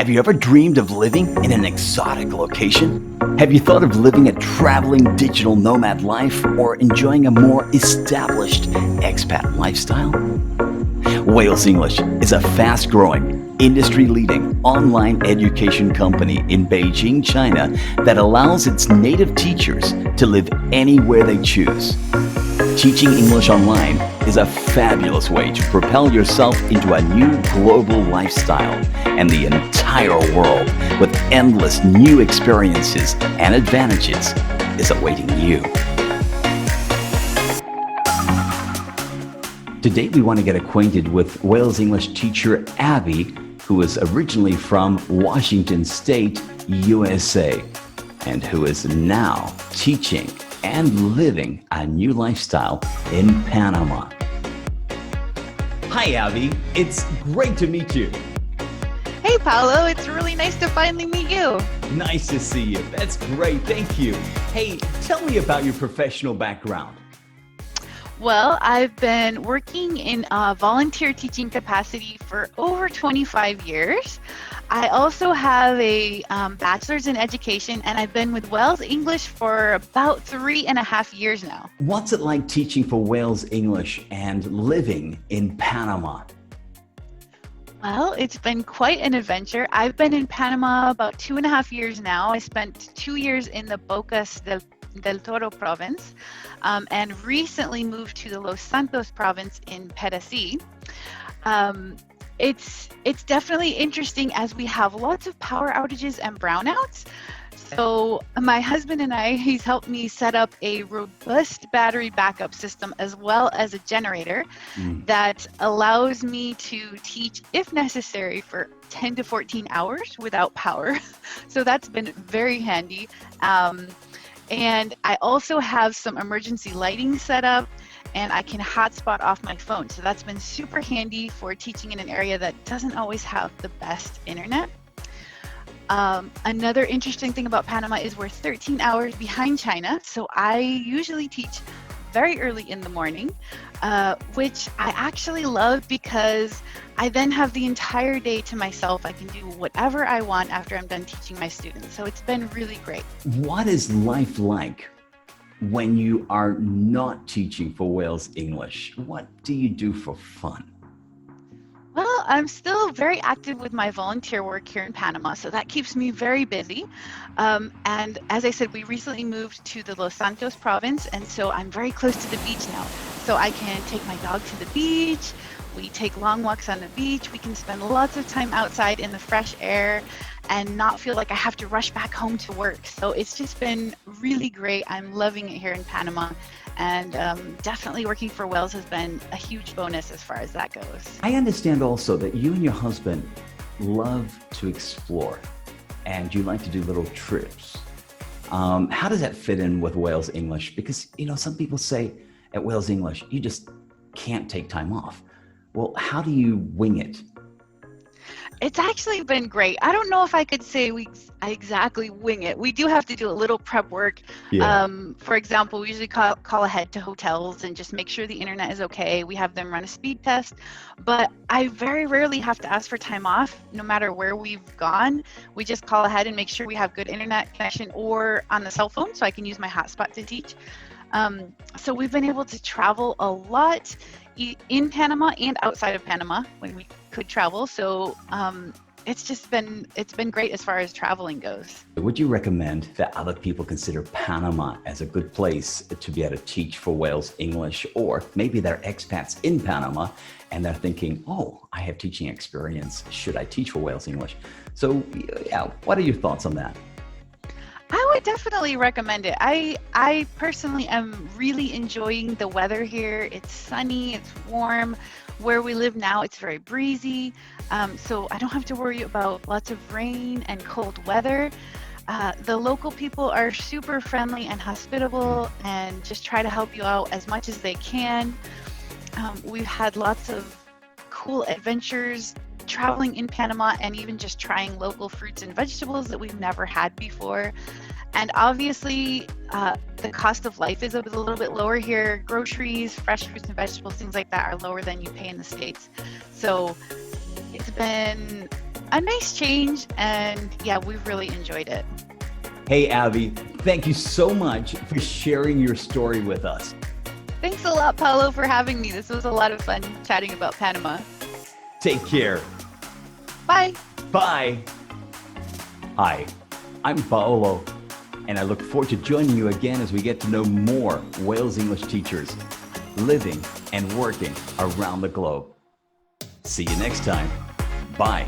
Have you ever dreamed of living in an exotic location? Have you thought of living a traveling digital nomad life or enjoying a more established expat lifestyle? Wales English is a fast-growing, industry-leading online education company in Beijing, China that allows its native teachers to live anywhere they choose. Teaching English online is a fabulous way to propel yourself into a new global lifestyle and the entire world with endless new experiences and advantages is awaiting you. Today we want to get acquainted with Wales English teacher Abbi, who is originally from Washington State, USA, and who is now teaching and living a new lifestyle in Panama. Hi Abbi, it's great to meet you. Hey Paolo, it's really nice to finally meet you. Nice to see you. That's great, thank you. Hey, tell me about your professional background. Well, I've been working in a volunteer teaching capacity for over 25 years. I also have a bachelor's in education, and I've been with Wales English for about 3.5 years now. What's it like teaching for Wales English and living in Panama? Well, it's been quite an adventure. I've been in Panama about 2.5 years now. I spent 2 years in the Bocas del Toro province and recently moved to the Los Santos province in Pedasi. It's definitely interesting as we have lots of power outages and brownouts. So my husband and I, he's helped me set up a robust battery backup system as well as a generator that allows me to teach, if necessary, for 10 to 14 hours without power. So that's been very handy. And I also have some emergency lighting set up, and I can hotspot off my phone. So that's been super handy for teaching in an area that doesn't always have the best internet. Another interesting thing about Panama is we're 13 hours behind China. So I usually teach very early in the morning, which I actually love because I then have the entire day to myself. I can do whatever I want after I'm done teaching my students. So it's been really great. What is life like when you are not teaching for Wales English? What do you do for fun? Well, I'm still very active with my volunteer work here in Panama, so that keeps me very busy. And as I said, we recently moved to the Los Santos province, and so I'm very close to the beach now. So I can take my dog to the beach, we take long walks on the beach, we can spend lots of time outside in the fresh air and not feel like I have to rush back home to work. So it's just been really great. I'm loving it here in Panama. And definitely working for Wales has been a huge bonus as far as that goes. I understand also that you and your husband love to explore and you like to do little trips. How does that fit in with Wales English? Because, some people say at Wales English, you just can't take time off. Well, how do you wing it? It's actually been great. I don't know if I could say I exactly wing it. We do have to do a little prep work. Yeah. For example, we usually call ahead to hotels and just make sure the internet is okay. We have them run a speed test. But I very rarely have to ask for time off, no matter where we've gone. We just call ahead and make sure we have good internet connection or on the cell phone so I can use my hotspot to teach. So we've been able to travel a lot in Panama and outside of Panama when we could travel. So it's been great as far as traveling goes. Would you recommend that other people consider Panama as a good place to be able to teach for Wales English? Or maybe they're expats in Panama and they're thinking, oh, I have teaching experience. Should I teach for Wales English? So yeah, what are your thoughts on that? I would definitely recommend it. I personally am really enjoying the weather here. It's sunny, it's warm. Where we live now, it's very breezy. So I don't have to worry about lots of rain and cold weather. The local people are super friendly and hospitable and just try to help you out as much as they can. We've had lots of cool adventures traveling in Panama and even just trying local fruits and vegetables that we've never had before. And obviously, the cost of life is a little bit lower here. Groceries, fresh fruits and vegetables, things like that are lower than you pay in the States. So it's been a nice change, and yeah, we've really enjoyed it. Hey, Abby, thank you so much for sharing your story with us. Thanks a lot, Paulo, for having me. This was a lot of fun chatting about Panama. Take care. Bye. Bye. Hi, I'm Paolo, and I look forward to joining you again as we get to know more Wales English teachers living and working around the globe. See you next time. Bye.